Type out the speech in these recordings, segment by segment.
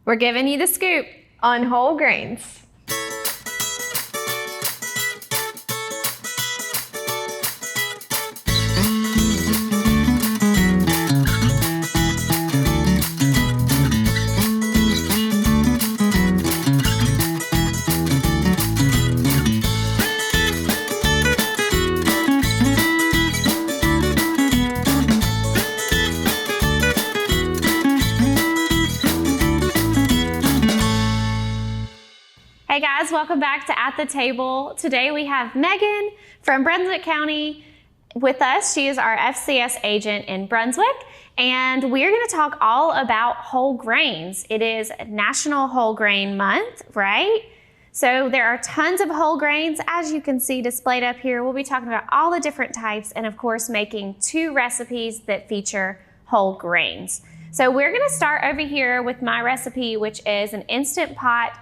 We're giving you the scoop on whole grains. Hey guys, welcome back to At the Table. Today we have Megan from Brunswick County with us. She is our FCS agent in Brunswick, and we're going to talk all about whole grains. It is National Whole Grain Month, right? So there are tons of whole grains, as you can see displayed up here. We'll be talking about all the different types and of course making 2 recipes that feature whole grains. So we're going to start over here with my recipe, which is an Instant Pot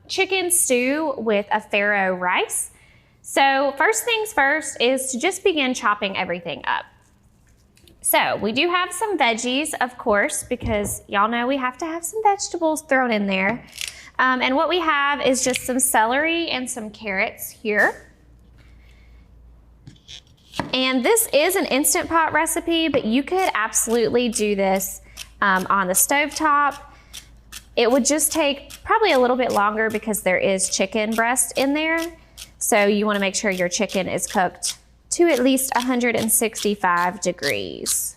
chicken stew with a Pharaoh rice. So first things first is to just begin chopping everything up. So we do have some veggies, of course, because y'all know we have to have some vegetables thrown in there. And what we have is just some celery and some carrots here. And this is an Instant Pot recipe, but you could absolutely do this on the stovetop. It would just take probably a little bit longer because there is chicken breast in there. So you want to make sure your chicken is cooked to at least 165 degrees.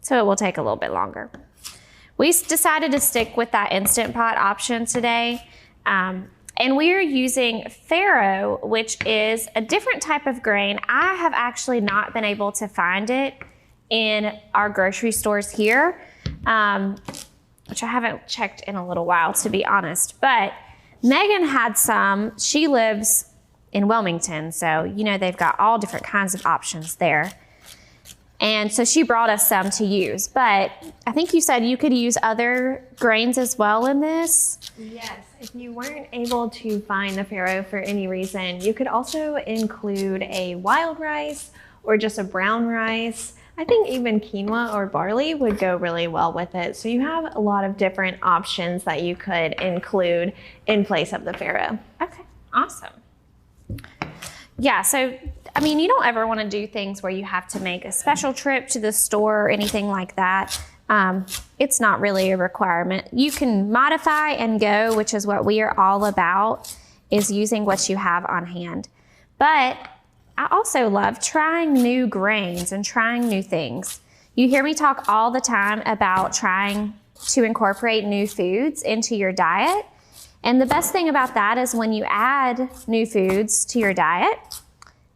So it will take a little bit longer. We decided to stick with that Instant Pot option today. And we are using Pharaoh, which is a different type of grain. I have actually not been able to find it in our grocery stores here. Which I haven't checked in a little while, to be honest. But Megan had some. She lives in Wilmington, so you know they've got all different kinds of options there. And so she brought us some to use. But I think you said you could use other grains as well in this? Yes, if you weren't able to find the Pharaoh for any reason, you could also include a wild rice or just a brown rice. I think even quinoa or barley would go really well with it. So you have a lot of different options that you could include in place of the Pharaoh. Okay, awesome. Yeah, so, I mean, you don't ever want to do things where you have to make a special trip to the store or anything like that. It's not really a requirement. You can modify and go, which is what we are all about, is using what you have on hand. But I also love trying new grains and trying new things. You hear me talk all the time about trying to incorporate new foods into your diet. And the best thing about that is when you add new foods to your diet,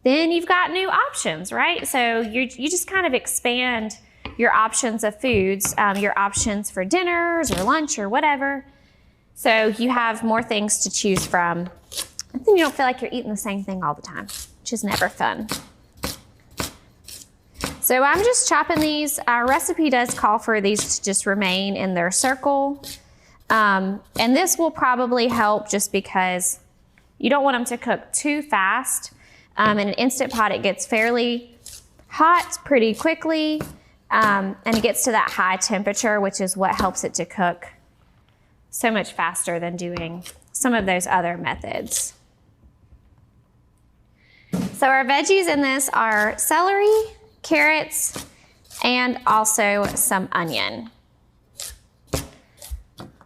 then you've got new options, right? So you just kind of expand your options of foods, your options for dinners or lunch or whatever. So you have more things to choose from. And then you don't feel like you're eating the same thing all the time, which is never fun. So I'm just chopping these. Our recipe does call for these to just remain in their circle. And this will probably help just because you don't want them to cook too fast. In an Instant Pot, it gets fairly hot pretty quickly. And it gets to that high temperature, which is what helps it to cook so much faster than doing some of those other methods. So our veggies in this are celery, carrots, and also some onion.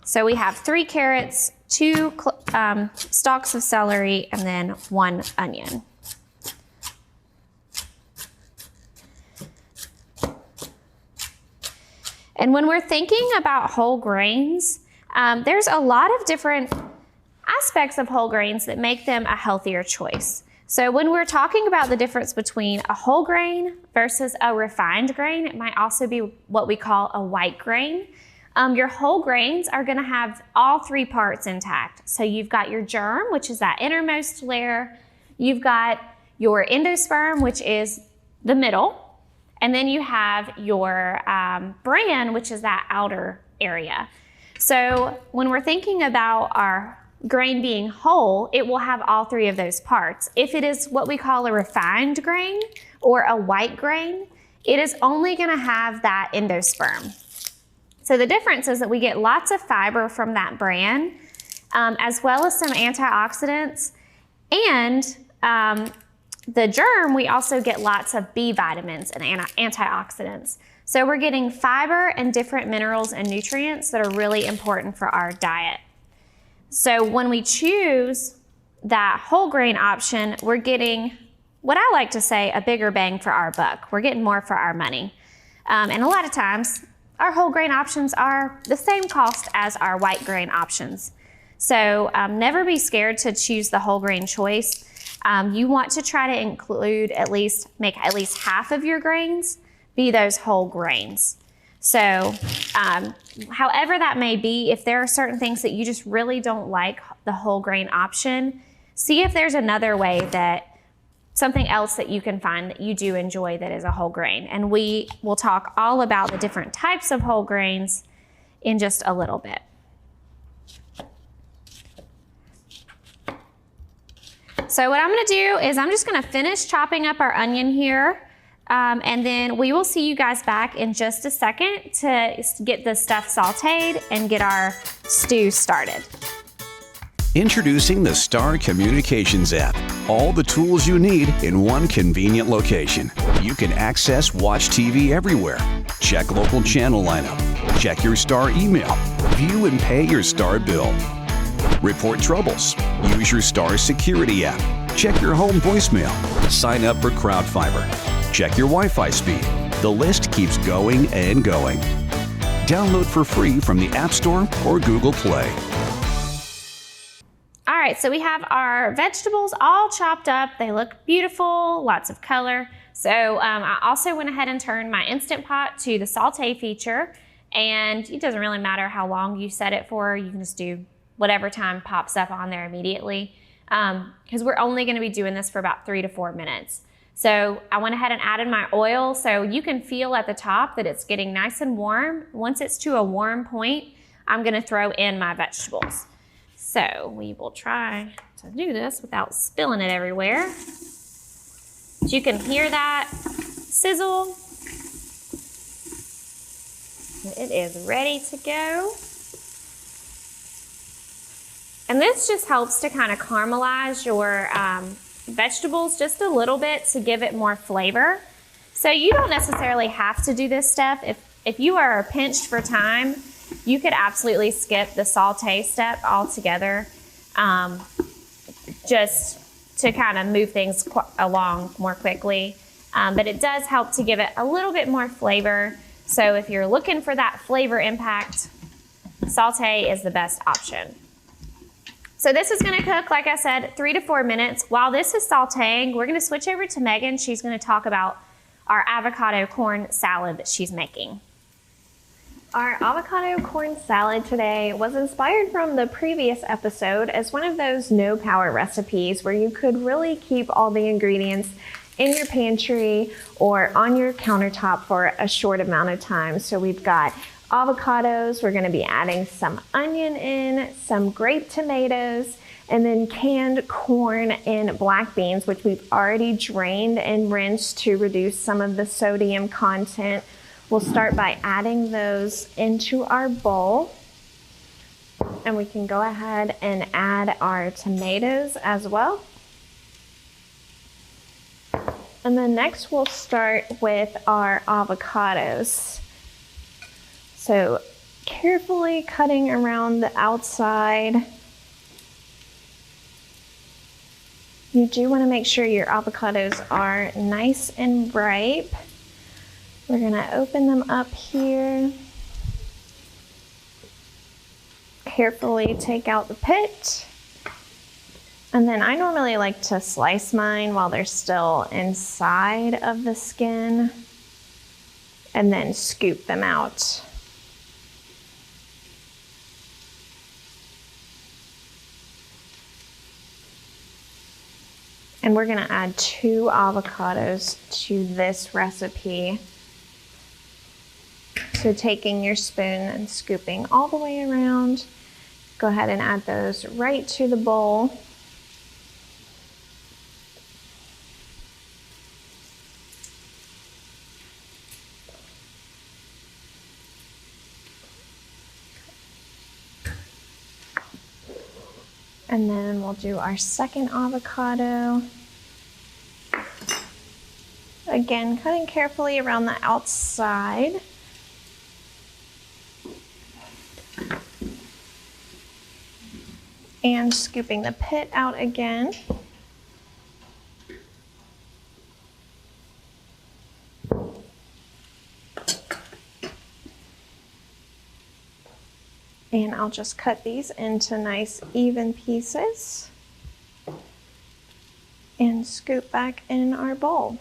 So we have 3 carrots, 2 stalks of celery, and then 1 onion. And when we're thinking about whole grains, there's a lot of different aspects of whole grains that make them a healthier choice. So when we're talking about the difference between a whole grain versus a refined grain, it might also be what we call a white grain. Your whole grains are gonna have all 3 parts intact. So you've got your germ, which is that innermost layer. You've got your endosperm, which is the middle. And then you have your bran, which is that outer area. So when we're thinking about our grain being whole, it will have all 3 of those parts. If it is what we call a refined grain or a white grain, it is only going to have that endosperm. So the difference is that we get lots of fiber from that bran, as well as some antioxidants. And the germ, we also get lots of B vitamins and antioxidants. So we're getting fiber and different minerals and nutrients that are really important for our diet. So when we choose that whole grain option, we're getting, what I like to say, a bigger bang for our buck. We're getting more for our money. And a lot of times, our whole grain options are the same cost as our white grain options. So never be scared to choose the whole grain choice. You want to try to include make at least half of your grains be those whole grains. So however that may be, if there are certain things that you just really don't like the whole grain option, see if there's another way, something else that you can find that you do enjoy that is a whole grain. And we will talk all about the different types of whole grains in just a little bit. So what I'm gonna do is I'm just gonna finish chopping up our onion here, and then we will see you guys back in just a second to get the stuff sauteed and get our stew started. Introducing the Star Communications app. All the tools you need in one convenient location. You can access Watch TV everywhere. Check local channel lineup. Check your Star email. View and pay your Star bill. Report troubles. Use your Star Security app. Check your home voicemail. Sign up for Crowd Fiber. Check your Wi-Fi speed. The list keeps going and going. Download for free from the App Store or Google Play. All right, so we have our vegetables all chopped up. They look beautiful, lots of color. So I also went ahead and turned my Instant Pot to the saute feature, and it doesn't really matter how long you set it for. You can just do whatever time pops up on there immediately, because we're only gonna be doing this for about 3 to 4 minutes. So I went ahead and added my oil, so you can feel at the top that it's getting nice and warm. Once it's to a warm point, I'm gonna throw in my vegetables. So we will try to do this without spilling it everywhere. But you can hear that sizzle. It is ready to go. And this just helps to kind of caramelize your vegetables just a little bit to give it more flavor. So you don't necessarily have to do this step. If you are pinched for time, you could absolutely skip the saute step altogether, just to kind of move things along more quickly. But it does help to give it a little bit more flavor. So if you're looking for that flavor impact, saute is the best option. So this is gonna cook, like I said, 3 to 4 minutes. While this is sauteing, we're gonna switch over to Megan. She's gonna talk about our avocado corn salad that she's making. Our avocado corn salad today was inspired from the previous episode as one of those no power recipes where you could really keep all the ingredients in your pantry or on your countertop for a short amount of time. So we've got avocados, we're gonna be adding some onion in, some grape tomatoes, and then canned corn and black beans, which we've already drained and rinsed to reduce some of the sodium content. We'll start by adding those into our bowl, and we can go ahead and add our tomatoes as well. And then next we'll start with our avocados. So carefully cutting around the outside. You do want to make sure your avocados are nice and ripe. We're gonna open them up here. Carefully take out the pit. And then I normally like to slice mine while they're still inside of the skin and then scoop them out. And we're gonna add 2 avocados to this recipe. So taking your spoon and scooping all the way around, go ahead and add those right to the bowl. And then we'll do our second avocado. Again, cutting carefully around the outside. And scooping the pit out again. And I'll just cut these into nice even pieces and scoop back in our bowl.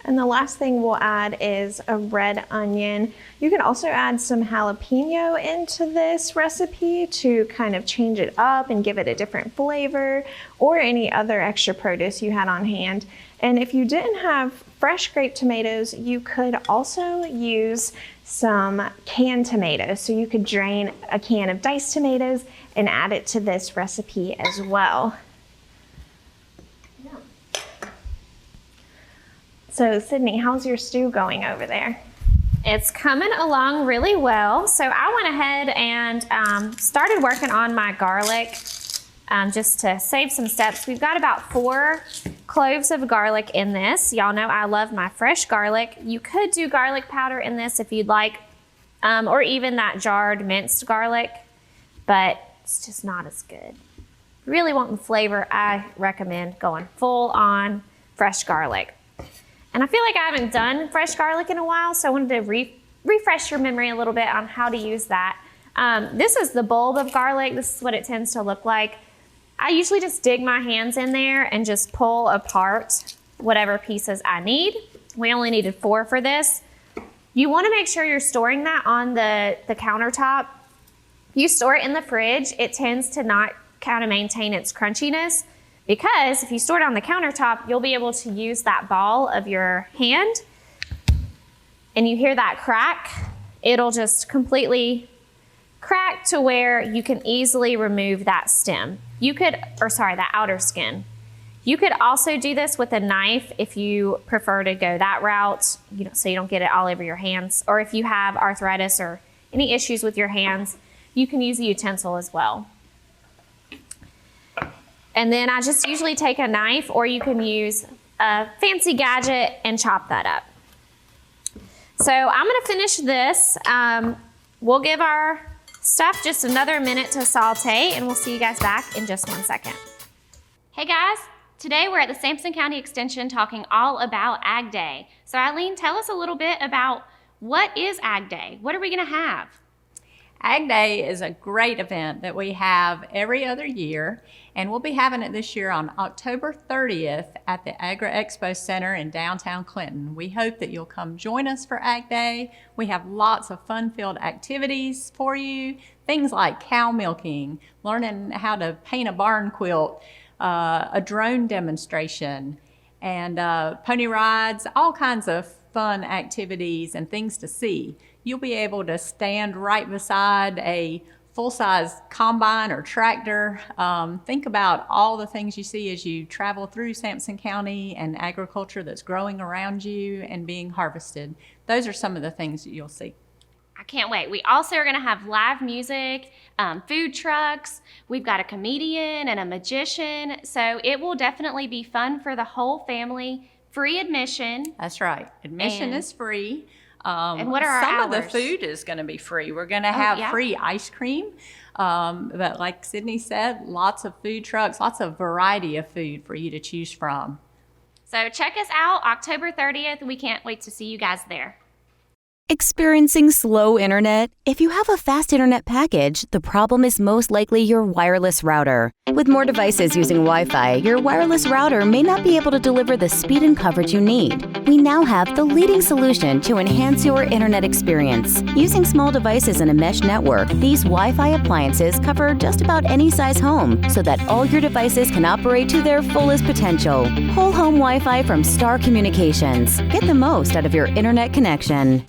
And the last thing we'll add is a red onion. You can also add some jalapeno into this recipe to kind of change it up and give it a different flavor, or any other extra produce you had on hand. And if you didn't have fresh grape tomatoes, you could also use some canned tomatoes. So you could drain a can of diced tomatoes and add it to this recipe as well. So Sydney, how's your stew going over there? It's coming along really well. So I went ahead and started working on my garlic just to save some steps. We've got about 4 cloves of garlic in this. Y'all know I love my fresh garlic. You could do garlic powder in this if you'd like, or even that jarred minced garlic, but it's just not as good. Really wanting flavor, I recommend going full on fresh garlic. And I feel like I haven't done fresh garlic in a while, so I wanted to refresh your memory a little bit on how to use that. This is the bulb of garlic. This is what it tends to look like. I usually just dig my hands in there and just pull apart whatever pieces I need. We only needed 4 for this. You want to make sure you're storing that on the countertop. If you store it in the fridge, it tends to not kind of maintain its crunchiness, because if you store it on the countertop, you'll be able to use that ball of your hand, and you hear that crack, it'll just completely crack to where you can easily remove that stem. That outer skin. You could also do this with a knife if you prefer to go that route, so you don't get it all over your hands. Or if you have arthritis or any issues with your hands, you can use a utensil as well. And then I just usually take a knife, or you can use a fancy gadget and chop that up. So I'm gonna finish this. We'll give our stuff just another minute to saute, and we'll see you guys back in just 1 second. Hey guys, today we're at the Sampson County Extension talking all about Ag Day. So Eileen, tell us a little bit about what is Ag Day? What are we gonna have? Ag Day is a great event that we have every other year, and we'll be having it this year on October 30th at the Agri Expo Center in downtown Clinton. We hope that you'll come join us for Ag Day. We have lots of fun-filled activities for you, things like cow milking, learning how to paint a barn quilt, a drone demonstration, and pony rides, all kinds of fun activities and things to see. You'll be able to stand right beside a full-size combine or tractor. Think about all the things you see as you travel through Sampson County and agriculture that's growing around you and being harvested. Those are some of the things that you'll see. I can't wait. We also are gonna have live music, food trucks. We've got a comedian and a magician. So it will definitely be fun for the whole family. Free admission. That's right. Admission is free. And what are our Some hours? of the food is going to be free. We're going to have free ice cream. But like Sydney said, lots of food trucks, lots of variety of food for you to choose from. So check us out October 30th. We can't wait to see you guys there. Experiencing slow internet? If you have a fast internet package, the problem is most likely your wireless router. With more devices using Wi-Fi, your wireless router may not be able to deliver the speed and coverage you need. We now have the leading solution to enhance your internet experience. Using small devices in a mesh network, these Wi-Fi appliances cover just about any size home so that all your devices can operate to their fullest potential. Whole home Wi-Fi from Star Communications. Get the most out of your internet connection.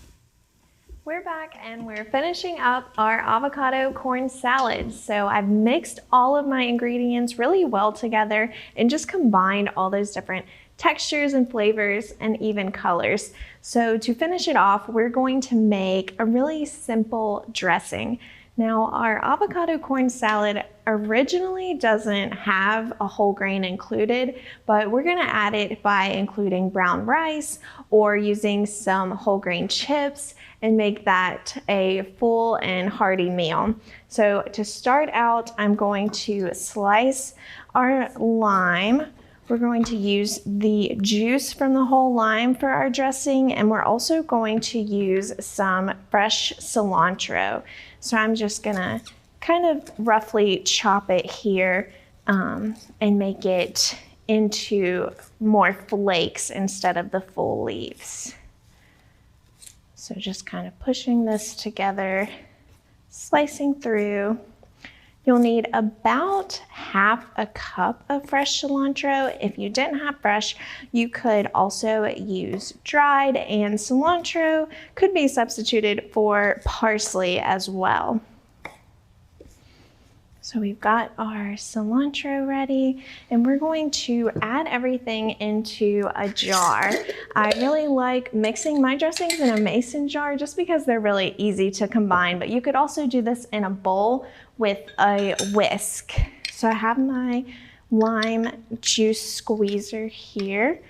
We're back and we're finishing up our avocado corn salad. So I've mixed all of my ingredients really well together and just combined all those different textures and flavors and even colors. So to finish it off, we're going to make a really simple dressing. Now, our avocado corn salad originally doesn't have a whole grain included, but we're gonna add it by including brown rice or using some whole grain chips and make that a full and hearty meal. So to start out, I'm going to slice our lime. We're going to use the juice from the whole lime for our dressing, and we're also going to use some fresh cilantro. So I'm just gonna kind of roughly chop it here and make it into more flakes instead of the full leaves. So just kind of pushing this together, slicing through. You'll need about half a cup of fresh cilantro. If you didn't have fresh, you could also use dried, and cilantro could be substituted for parsley as well. So we've got our cilantro ready, and we're going to add everything into a jar. I really like mixing my dressings in a mason jar just because they're really easy to combine, but you could also do this in a bowl with a whisk. So I have my lime juice squeezer here.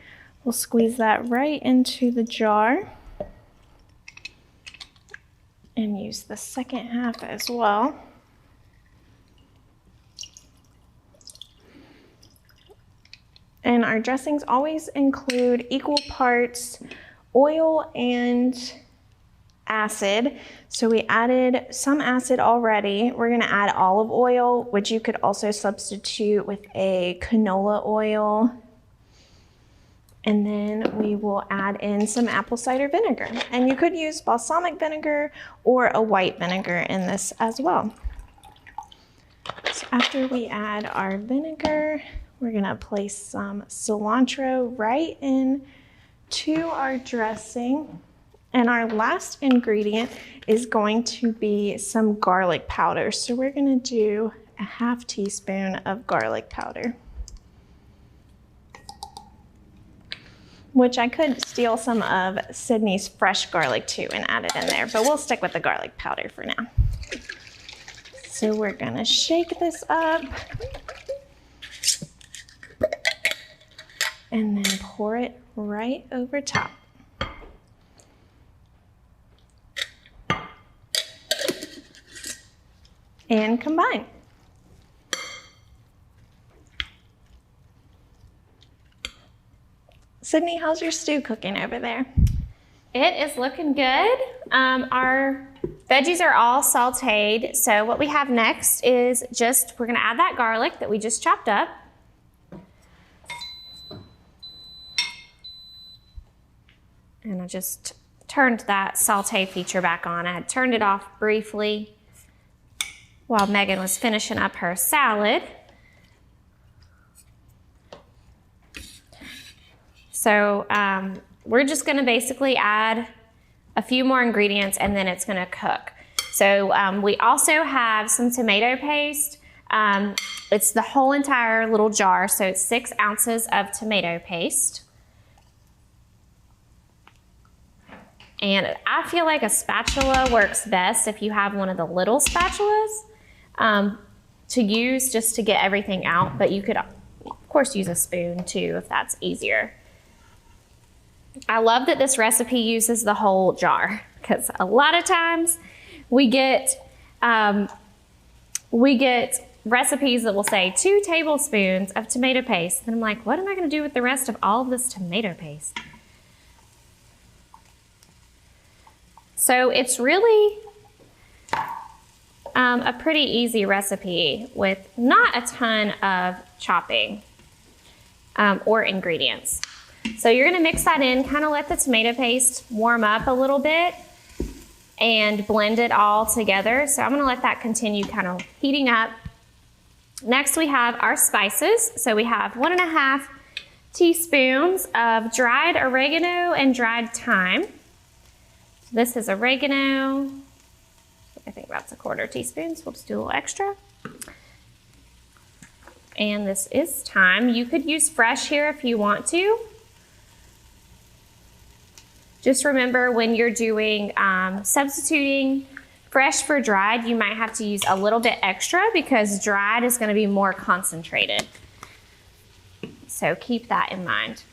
We'll squeeze that right into the jar and use the second half as well. And our dressings always include equal parts oil and acid. So we added some acid already. We're gonna add olive oil, which you could also substitute with a canola oil. And then we will add in some apple cider vinegar. And you could use balsamic vinegar or a white vinegar in this as well. So after we add our vinegar, we're gonna place some cilantro right in to our dressing. And our last ingredient is going to be some garlic powder. So we're gonna do a half teaspoon of garlic powder, which I could steal some of Sydney's fresh garlic too and add it in there, but we'll stick with the garlic powder for now. So we're gonna shake this up and then pour it right over top. And combine. Sydney, how's your stew cooking over there? It is looking good. Our veggies are all sauteed. So what we have next is we're gonna add that garlic that we just chopped up. And I just turned that saute feature back on. I had turned it off briefly while Meghan was finishing up her salad. So we're just gonna basically add a few more ingredients and then it's gonna cook. So we also have some tomato paste. It's the whole entire little jar, so it's 6 ounces of tomato paste. And I feel like a spatula works best if you have one of the little spatulas to use just to get everything out, but you could of course use a spoon too if that's easier. I love that this recipe uses the whole jar because a lot of times we get recipes that will say 2 tablespoons of tomato paste. And I'm like, what am I going to do with the rest of all of this tomato paste? So it's really a pretty easy recipe with not a ton of chopping or ingredients. So you're gonna mix that in, kind of let the tomato paste warm up a little bit and blend it all together. So I'm gonna let that continue kind of heating up. Next we have our spices. So we have 1.5 teaspoons of dried oregano and dried thyme. This is oregano. I think that's 1/4 teaspoon, so we'll just do a little extra. And this is thyme. You could use fresh here if you want to. Just remember when you're doing substituting Fresh for dried, you might have to use a little bit extra because dried is going to be more concentrated. So keep that in mind.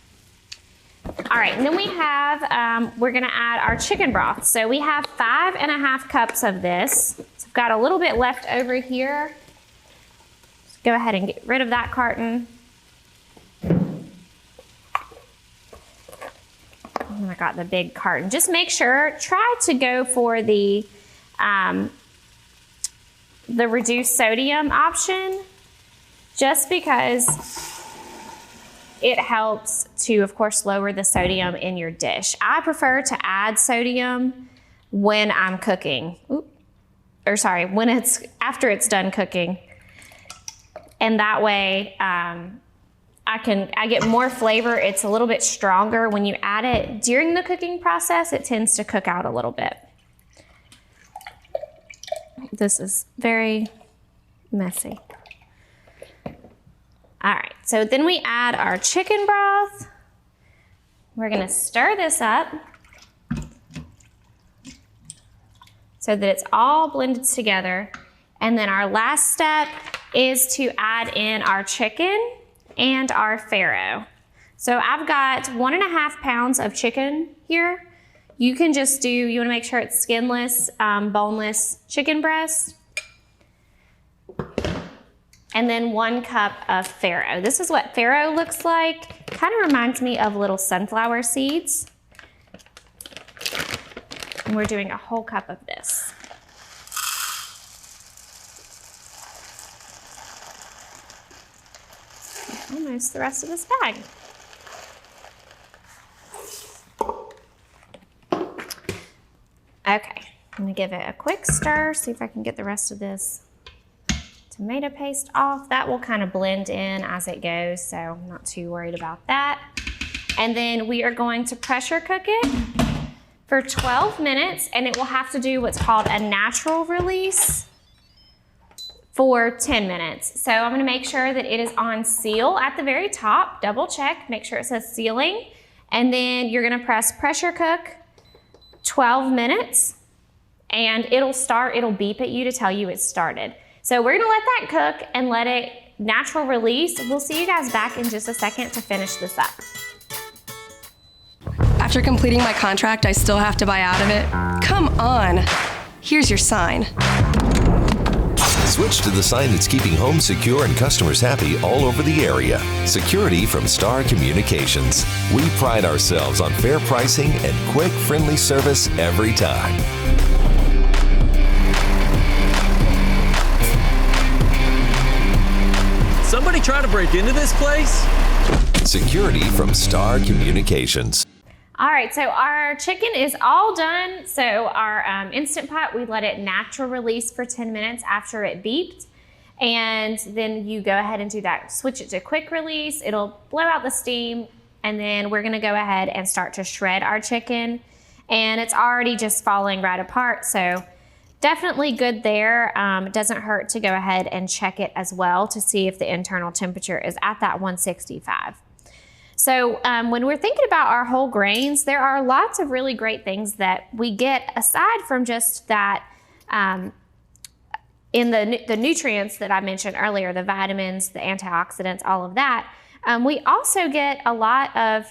All right, and then we have, we're gonna add our chicken broth. So we have 5.5 cups of this. So I've got a little bit left over here. Just go ahead and get rid of that carton. And I got the big carton. Just make sure, try to go for the reduced sodium option, just because it helps to, of course, lower the sodium in your dish. I prefer to add sodium when I'm cooking. When it's after it's done cooking. And that way, I get more flavor. It's a little bit stronger. When you add it during the cooking process, it tends to cook out a little bit. This is very messy. All right, so then we add our chicken broth. We're gonna stir this up so that it's all blended together. And then our last step is to add in our chicken and our Pharaoh. So I've got 1.5 pounds of chicken here. You can just do, you wanna make sure it's skinless, boneless chicken breast. And then 1 cup of Pharaoh. This is what Pharaoh looks like. Kind of reminds me of little sunflower seeds. And we're doing a whole cup of this. Almost the rest of this bag. Okay, I'm gonna give it a quick stir, see if I can get the rest of this tomato paste off. That will kind of blend in as it goes, so I'm not too worried about that. And then we are going to pressure cook it for 12 minutes, and it will have to do what's called a natural release for 10 minutes. So I'm gonna make sure that it is on seal at the very top, double check, make sure it says sealing, and then you're gonna press pressure cook 12 minutes, and it'll beep at you to tell you it's started. So we're gonna let that cook and let it natural release. We'll see you guys back in just a second to finish this up. After completing my contract, I still have to buy out of it? Come on. Here's your sign. Switch to the sign that's keeping home secure and customers happy all over the area. Security from Star Communications. We pride ourselves on fair pricing and quick, friendly service every time. Somebody try to break into this place? Security from Star Communications. All right, so our chicken is all done. So our Instant Pot, we let it natural release for 10 minutes after it beeped. And then you go ahead and do that. Switch it to quick release. It'll blow out the steam. And then we're gonna go ahead and start to shred our chicken. And it's already just falling right apart. So definitely good there. It doesn't hurt to go ahead and check it as well to see if the internal temperature is at that 165. So when we're thinking about our whole grains, there are lots of really great things that we get aside from just that in the nutrients that I mentioned earlier, the vitamins, the antioxidants, all of that. We also get a lot of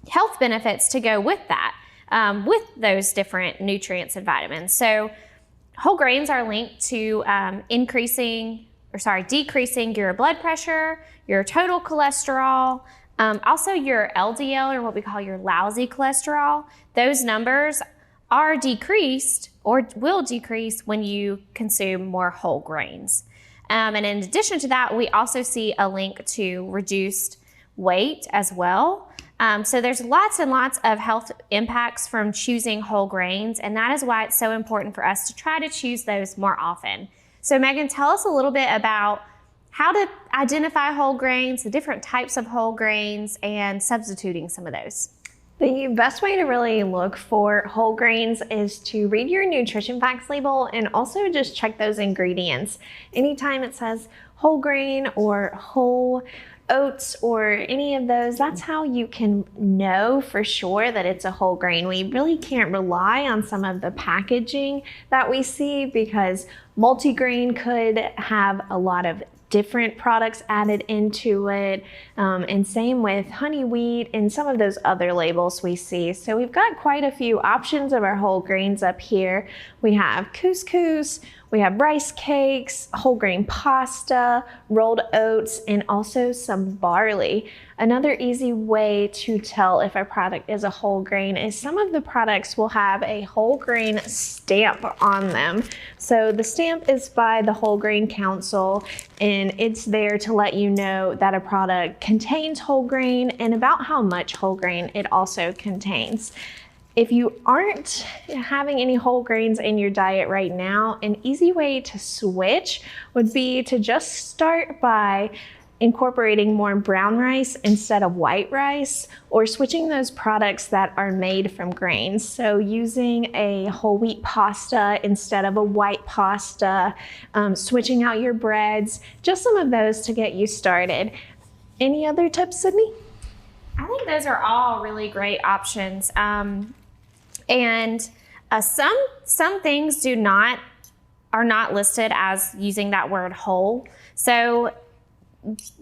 health benefits to go with that, with those different nutrients and vitamins. So whole grains are linked to decreasing your blood pressure, your total cholesterol, also your LDL, or what we call your lousy cholesterol. Those numbers are decreased or will decrease when you consume more whole grains. And in addition to that, we also see a link to reduced weight as well. So there's lots and lots of health impacts from choosing whole grains, and that is why it's so important for us to try to choose those more often. So Megan, tell us a little bit about how to identify whole grains, the different types of whole grains, and substituting some of those. The best way to really look for whole grains is to read your nutrition facts label and also just check those ingredients. Anytime it says whole grain or whole oats or any of those, that's how you can know for sure that it's a whole grain. We really can't rely on some of the packaging that we see because multigrain could have a lot of different products added into it, and same with honey wheat and some of those other labels we see. So we've got quite a few options of our whole grains up here. We have couscous, we have rice cakes, whole grain pasta, rolled oats, and also some barley. Another easy way to tell if a product is a whole grain is some of the products will have a whole grain stamp on them. So the stamp is by the Whole Grain Council, and it's there to let you know that a product contains whole grain and about how much whole grain it also contains. If you aren't having any whole grains in your diet right now, an easy way to switch would be to just start by incorporating more brown rice instead of white rice, or switching those products that are made from grains. So using a whole wheat pasta instead of a white pasta, switching out your breads, just some of those to get you started. Any other tips, Sydney? I think those are all really great options. Some things are not listed as using that word whole. So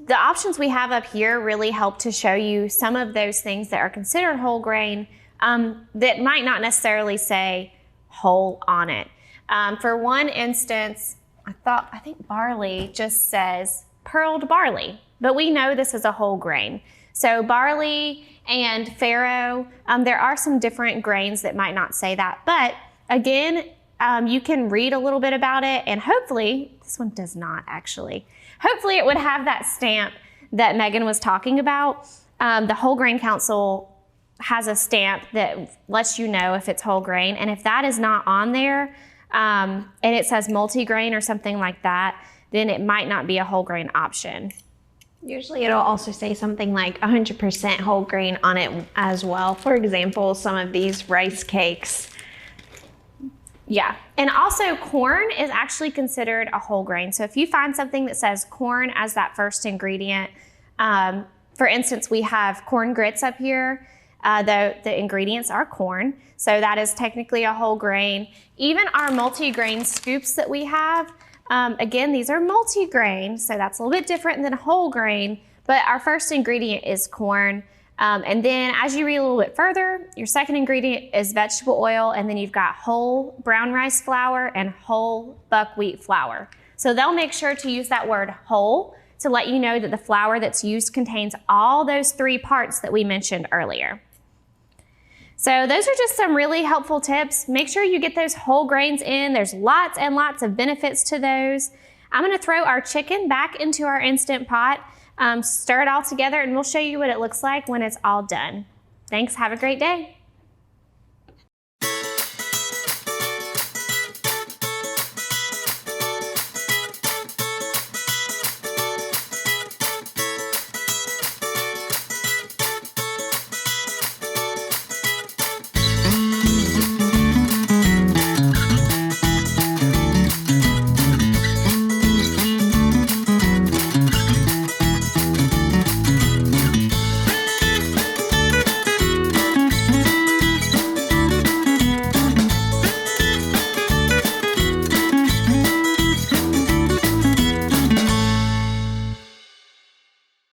the options we have up here really help to show you some of those things that are considered whole grain that might not necessarily say whole on it. For one instance, I think barley just says pearled barley, but we know this is a whole grain. So barley and Pharaoh, there are some different grains that might not say that, but again, you can read a little bit about it, and hopefully, this one does not actually, hopefully it would have that stamp that Megan was talking about. The Whole Grain Council has a stamp that lets you know if it's whole grain, and if that is not on there, and it says multigrain or something like that, then it might not be a whole grain option. Usually it'll also say something like 100% whole grain on it as well. For example, some of these rice cakes. Yeah, and also corn is actually considered a whole grain. So if you find something that says corn as that first ingredient, for instance, we have corn grits up here. The ingredients are corn, so that is technically a whole grain. Even our multi-grain scoops that we have, again, these are multi-grain, so that's a little bit different than a whole grain, but our first ingredient is corn. And then as you read a little bit further, your second ingredient is vegetable oil, and then you've got whole brown rice flour and whole buckwheat flour. So they'll make sure to use that word whole to let you know that the flour that's used contains all those three parts that we mentioned earlier. So those are just some really helpful tips. Make sure you get those whole grains in. There's lots and lots of benefits to those. I'm gonna throw our chicken back into our Instant Pot, stir it all together, and we'll show you what it looks like when it's all done. Thanks, have a great day.